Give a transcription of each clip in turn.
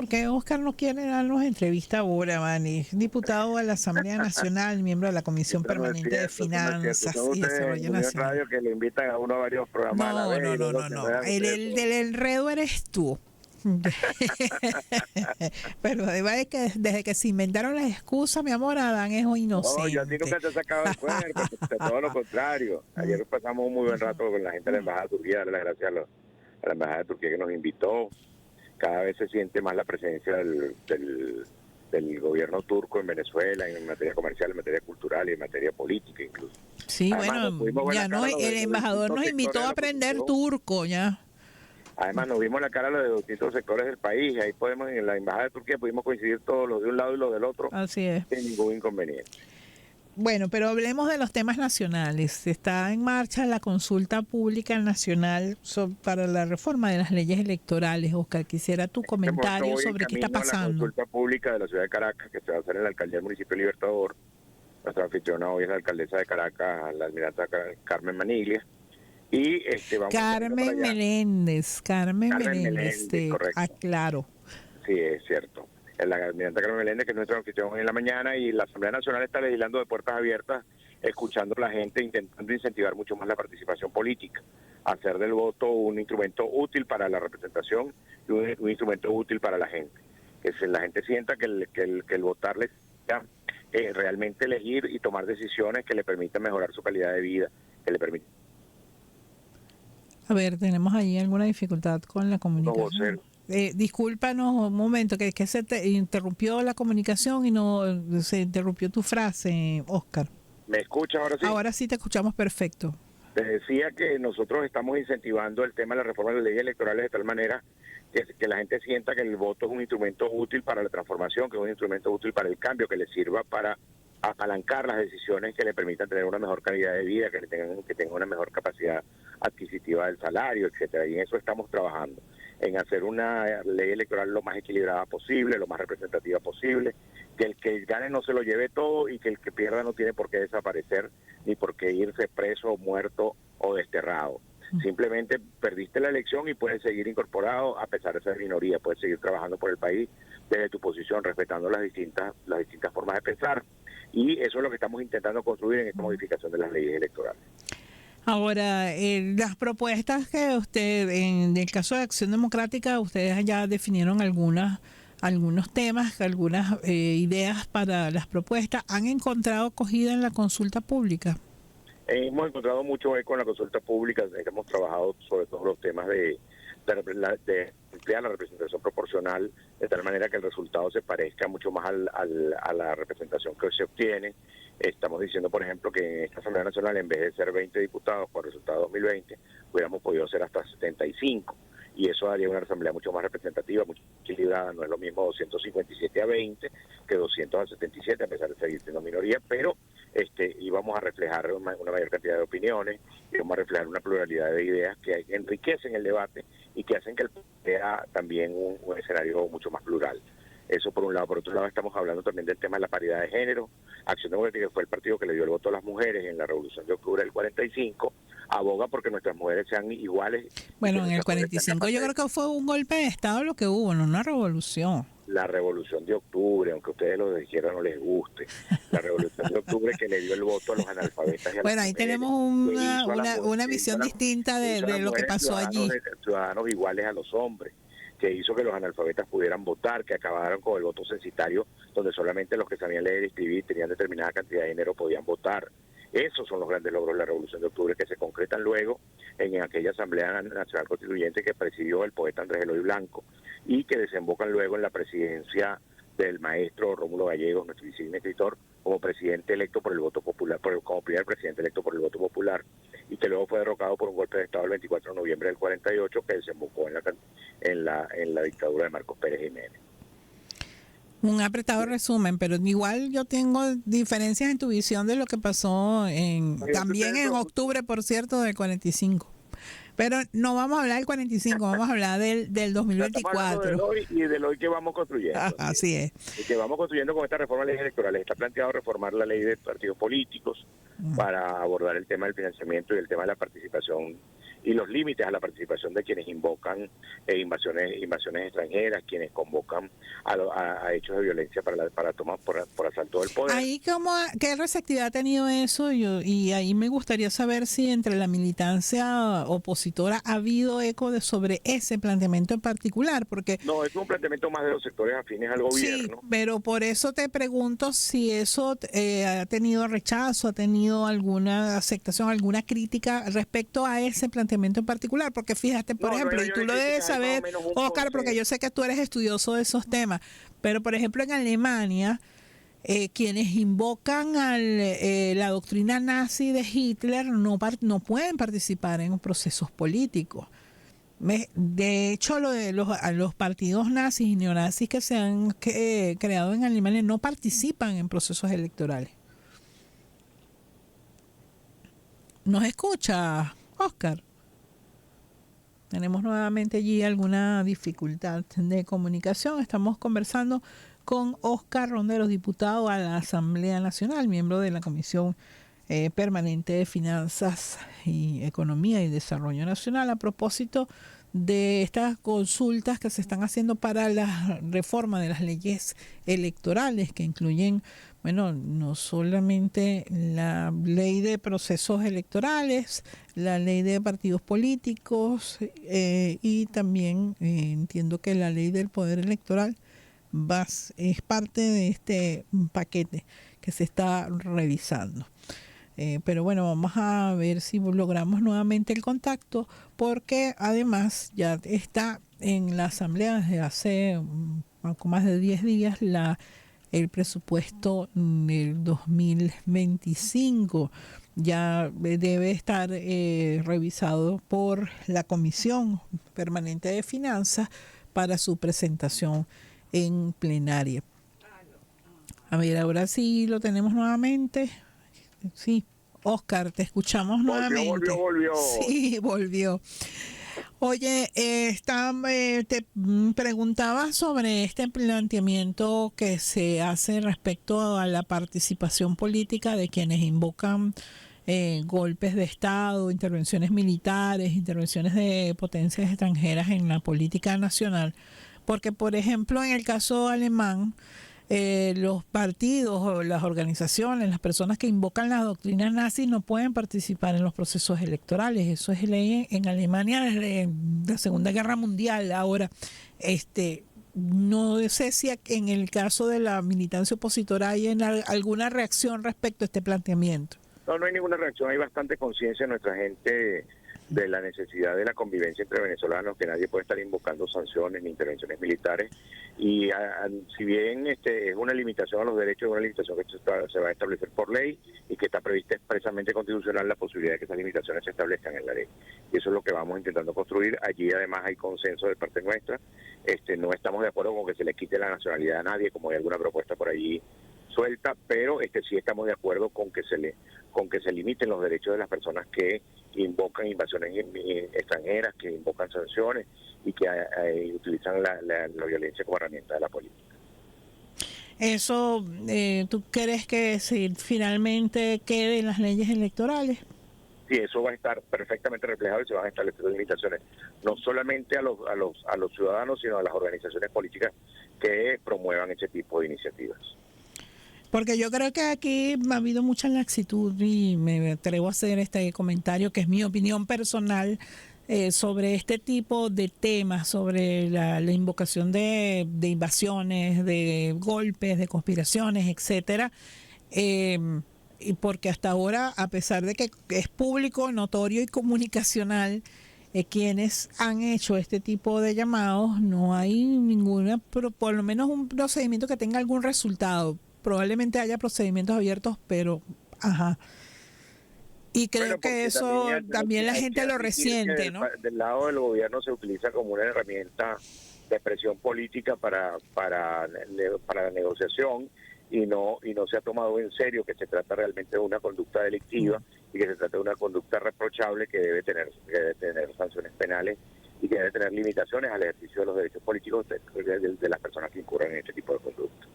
Porque Oscar no quiere darnos entrevista ahora, man. Es diputado de la Asamblea Nacional, miembro de la Comisión Eso no es Permanente de cierto, eso no es cierto. Finanzas Son y ustedes en Desarrollo Unión Nacional. Radio que lo invitan a uno a varios programas a la No, vez no, y no, luego no, se no. enredan El, ustedes el del solos. enredo eres tú. Pero desde que se inventaron las excusas, mi amor, Adán es un No, yo a ti inocente. nunca te he sacado el cuerpo, todo lo contrario. Ayer pasamos un muy buen rato con la gente de la Embajada de Turquía, darle las gracias a la Embajada de Turquía que nos invitó. Cada vez se siente más la presencia del gobierno turco en Venezuela, en materia comercial, en materia cultural y en materia política incluso. Sí, Además, nos bueno, pudimos ver la ya no, cara a el los embajador distintos nos sectores invitó de a la aprender oposición. turco, ya. Además, nos vimos la cara a los de distintos sectores del país. Ahí podemos, en la Embajada de Turquía, pudimos coincidir todos los de un lado y los del otro Así es. sin ningún inconveniente. Bueno, pero hablemos de los temas nacionales. Está en marcha la consulta pública nacional para la reforma de las leyes electorales. Oscar, quisiera tu En este momento comentario voy en sobre qué está camino a la pasando. consulta pública de la ciudad de Caracas, que se va a hacer en la alcaldía del municipio de Libertador. Nuestra anfitriona hoy es la alcaldesa de Caracas, la almiranta Carmen Maniglia. Y vamos en camino para allá. Carmen Carmen Meléndez, Meléndez, te correcto. aclaro. Sí, es cierto. La almiranta Carmen Meléndez, que es nuestra anfitrión hoy en la mañana, y la Asamblea Nacional está legislando de puertas abiertas, escuchando a la gente, intentando incentivar mucho más la participación política, hacer del voto un instrumento útil para la representación y un instrumento útil para la gente. Que la gente sienta que el votar le sea realmente elegir y tomar decisiones que le permitan mejorar su calidad de vida, que le permitan A ver, tenemos ahí alguna dificultad con la vocer. comunicación. Discúlpanos un momento, que se te interrumpió la comunicación y no se interrumpió tu frase, Oscar. ¿Me escuchas ahora sí? Ahora sí te escuchamos perfecto. Te decía que nosotros estamos incentivando el tema de la reforma de las leyes electorales de tal manera que la gente sienta que el voto es un instrumento útil para la transformación, que es un instrumento útil para el cambio, que le sirva para apalancar las decisiones que le permitan tener una mejor calidad de vida, que tengan una mejor capacidad adquisitiva del salario, etcétera. Y en eso estamos trabajando, en hacer una ley electoral lo más equilibrada posible, lo más representativa posible, que el que gane no se lo lleve todo y que el que pierda no tiene por qué desaparecer ni por qué irse preso, muerto o desterrado. Simplemente perdiste la elección y puedes seguir incorporado a pesar de ser minoría, puedes seguir trabajando por el país desde tu posición, respetando las distintas formas de pensar. Y eso es lo que estamos intentando construir en esta modificación de las leyes electorales. Ahora, las propuestas que en el caso de Acción Democrática, ustedes ya definieron algunos temas, algunas ideas para las propuestas. ¿Han encontrado acogida en la consulta pública? Hemos encontrado mucho eco en la consulta pública, hemos trabajado sobre todos los temas de ampliar la representación proporcional de tal manera que el resultado se parezca mucho más a la representación que hoy se obtiene. Estamos diciendo, por ejemplo, que en esta Asamblea Nacional, en vez de ser 20 diputados con el resultado de 2020, hubiéramos podido ser hasta 75. Y eso daría una asamblea mucho más representativa, mucho más equilibrada. No es lo mismo 257 a 20 que 200 a 77, a pesar de seguir siendo minoría, pero íbamos a reflejar una mayor cantidad de opiniones, íbamos a reflejar una pluralidad de ideas que enriquecen el debate y que hacen que el sea también un escenario mucho más plural. Eso por un lado. Por otro lado, estamos hablando también del tema de la paridad de género. Acción Democrática fue el partido que le dio el voto a las mujeres en la Revolución de Octubre del 45, aboga porque nuestras mujeres sean iguales. Bueno, en el 45 yo creo que fue un golpe de Estado lo que hubo, no una revolución. La Revolución de Octubre, aunque a ustedes los de izquierda no les guste, la Revolución de Octubre que le dio el voto a los analfabetas y a las Bueno, ahí mujeres, tenemos una visión distinta de lo que pasó allí. Ciudadanos iguales a los hombres, que hizo que los analfabetas pudieran votar, que acabaron con el voto censitario, donde solamente los que sabían leer y escribir tenían determinada cantidad de dinero podían votar. Esos son los grandes logros de la Revolución de Octubre que se concretan luego en aquella Asamblea Nacional Constituyente que presidió el poeta Andrés Eloy Blanco y que desembocan luego en la presidencia del maestro Rómulo Gallegos, nuestro insigne escritor, como presidente electo por el voto popular, como primer presidente electo por el voto popular, y que luego fue derrocado por un golpe de Estado el 24 de noviembre del 48 que desembocó en la dictadura de Marcos Pérez Jiménez. Un apretado resumen, pero igual yo tengo diferencias en tu visión de lo que pasó también en octubre, por cierto, del 45. Pero no vamos a hablar del 45, vamos a hablar del 2024. Estamos hablando del hoy y del hoy que vamos construyendo. Así es. Y que vamos construyendo con esta reforma de leyes electorales. Está planteado reformar la ley de partidos políticos para abordar el tema del financiamiento y el tema de la participación y los límites a la participación de quienes invocan invasiones extranjeras, quienes convocan a hechos de violencia para tomar por asalto del poder. Ahí, ¿qué receptividad ha tenido eso? Y ahí me gustaría saber si entre la militancia opositora ha habido eco sobre ese planteamiento en particular, porque... No, es un planteamiento más de los sectores afines al gobierno. Sí, pero por eso te pregunto si eso ha tenido rechazo, ha tenido alguna aceptación, alguna crítica respecto a ese planteamiento en particular, porque fíjate, por ejemplo, y tú lo debes saber, Oscar, porque yo sé que tú eres estudioso de esos temas, pero por ejemplo en Alemania, quienes invocan la doctrina nazi de Hitler no pueden participar en procesos políticos. De hecho, los partidos nazis y neonazis que se han creado en Alemania no participan en procesos electorales. ¿Nos escucha, Oscar? Tenemos nuevamente allí alguna dificultad de comunicación. Estamos conversando con Oscar Ronderos, diputado a la Asamblea Nacional, miembro de la Comisión Permanente de Finanzas y Economía y Desarrollo Nacional, a propósito de estas consultas que se están haciendo para la reforma de las leyes electorales, que incluyen, bueno, no solamente la ley de procesos electorales, la ley de partidos políticos y también entiendo que la ley del poder electoral es parte de este paquete que se está revisando. Pero bueno, vamos a ver si logramos nuevamente el contacto, porque además ya está en la Asamblea desde hace poco más de 10 días el presupuesto del 2025. Ya debe estar revisado por la Comisión Permanente de Finanzas para su presentación en plenaria. A ver, ahora sí lo tenemos nuevamente. Sí, Oscar, te escuchamos nuevamente. Volvió. Sí, volvió. Oye, te preguntaba sobre este planteamiento que se hace respecto a la participación política de quienes invocan golpes de Estado, intervenciones militares, intervenciones de potencias extranjeras en la política nacional. Porque, por ejemplo, en el caso alemán, los partidos o las organizaciones, las personas que invocan las doctrinas nazis no pueden participar en los procesos electorales. Eso es ley en Alemania desde la Segunda Guerra Mundial. Ahora, no sé si en el caso de la militancia opositora hay alguna reacción respecto a este planteamiento. No hay ninguna reacción. Hay bastante conciencia en nuestra gente de la necesidad de la convivencia entre venezolanos, que nadie puede estar invocando sanciones ni intervenciones militares. Y si bien es una limitación a los derechos, es una limitación que se va a establecer por ley y que está prevista expresamente constitucional la posibilidad de que esas limitaciones se establezcan en la ley. Y eso es lo que vamos intentando construir. Allí además hay consenso de parte nuestra. No estamos de acuerdo con que se le quite la nacionalidad a nadie, como hay alguna propuesta por allí suelta, pero sí estamos de acuerdo con que se limiten los derechos de las personas que invocan invasiones extranjeras, que invocan sanciones y que utilizan la violencia como herramienta de la política. ¿Eso tú crees que si finalmente quede en las leyes electorales? Sí, eso va a estar perfectamente reflejado y se van a establecer limitaciones, no solamente a los ciudadanos, sino a las organizaciones políticas que promuevan ese tipo de iniciativas. Porque yo creo que aquí ha habido mucha laxitud y me atrevo a hacer este comentario que es mi opinión personal sobre este tipo de temas, sobre la invocación de invasiones, de golpes, de conspiraciones, etcétera. Y porque hasta ahora, a pesar de que es público, notorio y comunicacional, quienes han hecho este tipo de llamados, no hay ninguna, por lo menos un procedimiento que tenga algún resultado. Probablemente haya procedimientos abiertos, pero ajá. Y creo que eso también la gente lo resiente, ¿no? Del lado del gobierno se utiliza como una herramienta de presión política para la negociación y no se ha tomado en serio que se trata realmente de una conducta delictiva y que se trata de una conducta reprochable que debe tener sanciones penales y que debe tener limitaciones al ejercicio de los derechos políticos de las personas que incurren en este tipo de conducta.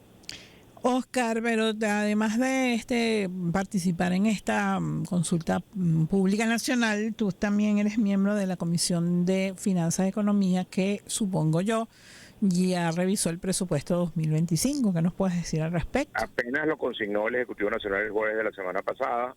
Oscar, pero además de participar en esta consulta pública nacional, tú también eres miembro de la Comisión de Finanzas y Economía, que supongo yo ya revisó el presupuesto 2025. ¿Qué nos puedes decir al respecto? Apenas lo consignó el Ejecutivo Nacional el jueves de la semana pasada.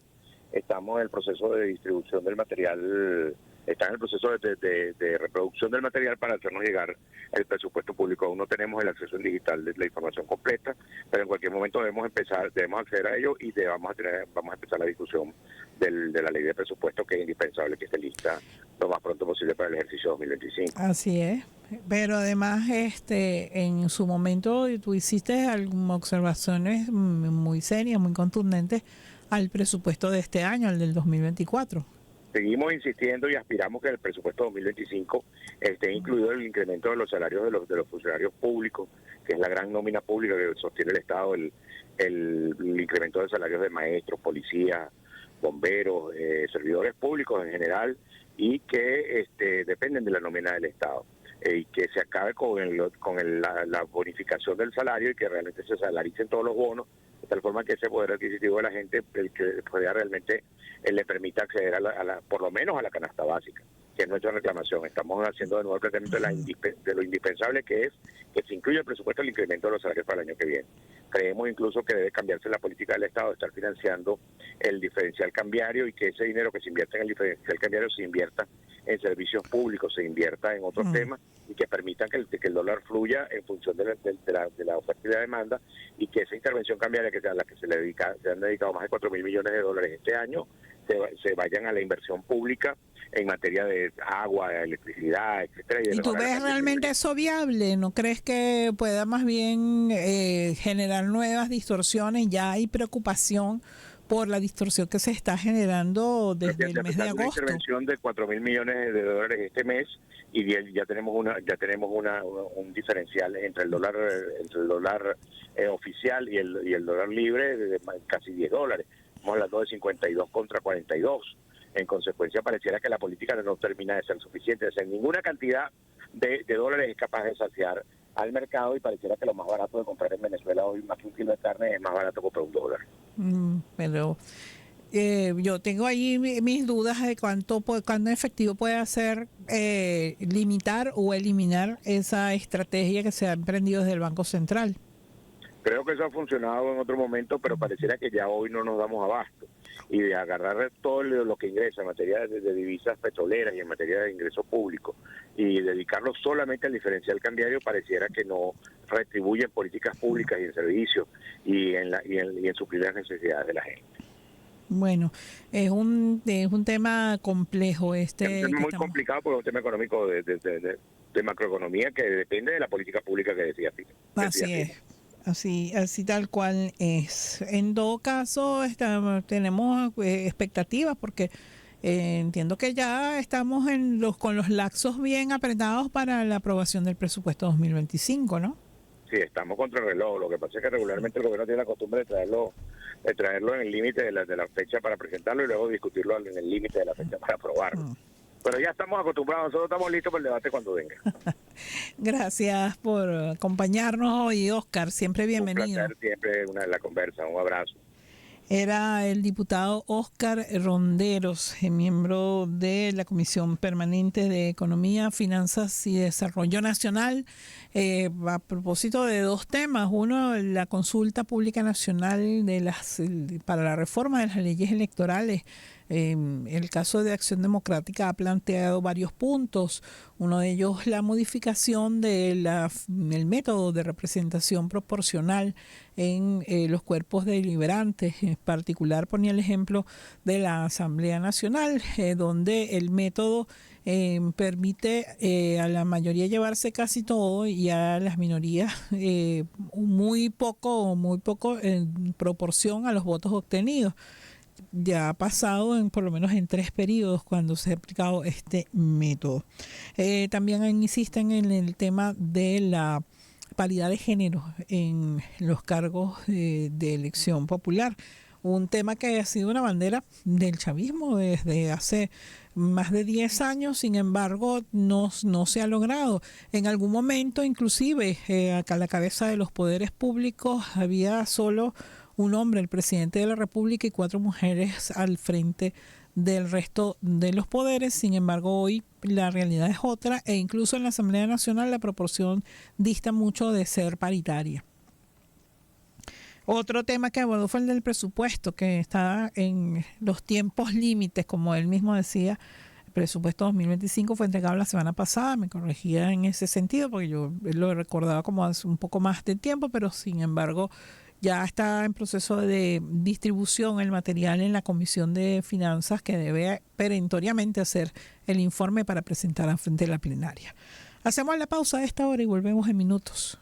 Estamos en el proceso de distribución del material, está en el proceso de reproducción del material para hacernos llegar el presupuesto público. Aún no tenemos el acceso en digital de la información completa, pero en cualquier momento debemos acceder a ello y vamos a empezar la discusión de la ley de presupuesto, que es indispensable que esté lista lo más pronto posible para el ejercicio 2025. Así es. Pero además, en su momento tú hiciste algunas observaciones muy serias, muy contundentes al presupuesto de este año, al del 2024. Seguimos insistiendo y aspiramos que el presupuesto 2025 esté incluido el incremento de los salarios de los funcionarios públicos, que es la gran nómina pública que sostiene el Estado, el incremento de salarios de maestros, policías, bomberos, servidores públicos en general, y que dependen de la nómina del Estado. Y que se acabe con la bonificación del salario y que realmente se salaricen todos los bonos, de tal forma que ese poder adquisitivo de la gente, el que pueda realmente le permita acceder por lo menos a la canasta básica, que es nuestra reclamación. Estamos haciendo de nuevo el planteamiento de lo indispensable que es que se incluya el presupuesto el incremento de los salarios para el año que viene. Creemos incluso que debe cambiarse la política del Estado de estar financiando el diferencial cambiario, y que ese dinero que se invierte en el diferencial cambiario se invierta en servicios públicos, se invierta en otros temas, y que permitan que el dólar fluya en función de la oferta y la demanda, y que esa intervención cambiaria a la que se han dedicado más de 4.000 millones de dólares este año se vayan a la inversión pública en materia de agua, de electricidad, etcétera. ¿Y tú ves realmente eso viable? ¿No crees que pueda más bien generar nuevas distorsiones? Ya hay preocupación por la distorsión que se está generando desde el mes de agosto. Una intervención de 4.000 millones de dólares este mes, y ya tenemos un diferencial entre el dólar oficial y el dólar libre de casi $10. Estamos hablando de 52 contra 42. En consecuencia, pareciera que la política no termina de ser suficiente. O sea, ninguna cantidad de dólares es capaz de saciar al mercado, y pareciera que lo más barato de comprar en Venezuela hoy, más que un kilo de carne, es más barato comprar $1. Pero yo tengo ahí mis dudas de cuánto efectivo puede ser limitar o eliminar esa estrategia que se ha emprendido desde el Banco Central. Creo que eso ha funcionado en otro momento, pero pareciera que ya hoy no nos damos abasto. Y de agarrar todo lo que ingresa en materia de divisas petroleras y en materia de ingreso público y dedicarlo solamente al diferencial cambiario, pareciera que no retribuye en políticas públicas y en servicios y en suplir las necesidades de la gente. Bueno, es un tema complejo. Es muy complicado porque es un tema económico de macroeconomía que depende de la política pública que decía. Así es. Así tal cual es. En todo caso, tenemos expectativas porque entiendo que ya estamos con los lazos bien apretados para la aprobación del presupuesto 2025, ¿no? Sí, estamos contra el reloj. Lo que pasa es que regularmente el gobierno tiene la costumbre de traerlo en el límite de la fecha para presentarlo y luego discutirlo en el límite de la fecha para aprobarlo. Pero ya estamos acostumbrados, nosotros estamos listos para el debate cuando venga. Gracias por acompañarnos hoy, Oscar. Siempre bienvenido. Un placer, siempre la conversa. Un abrazo. Era el diputado Oscar Ronderos, miembro de la Comisión Permanente de Economía, Finanzas y Desarrollo Nacional, a propósito de dos temas. Uno, la consulta pública nacional para la reforma de las leyes electorales. El caso de Acción Democrática ha planteado varios puntos. Uno de ellos, la modificación del método de representación proporcional en los cuerpos deliberantes. En particular ponía el ejemplo de la Asamblea Nacional, donde el método permite a la mayoría llevarse casi todo y a las minorías muy poco en proporción a los votos obtenidos. Ya ha pasado por lo menos en 3 periodos cuando se ha aplicado este método. También insisten en el tema de la paridad de género en los cargos de elección popular. un tema que ha sido una bandera del chavismo desde hace más de 10 años, sin embargo, no se ha logrado. En algún momento, inclusive, acá a la cabeza de los poderes públicos había solo un hombre, el presidente de la República, y 4 mujeres al frente del resto de los poderes. Sin embargo, hoy la realidad es otra, e incluso en la Asamblea Nacional la proporción dista mucho de ser paritaria. Otro tema que abordó fue el del presupuesto, que está en los tiempos límites, como él mismo decía. El presupuesto 2025 fue entregado la semana pasada, me corregía en ese sentido, porque yo lo recordaba como hace un poco más de tiempo, pero sin embargo ya está en proceso de distribución el material en la Comisión de Finanzas, que debe perentoriamente hacer el informe para presentar frente a la plenaria. Hacemos la pausa a esta hora y volvemos en minutos.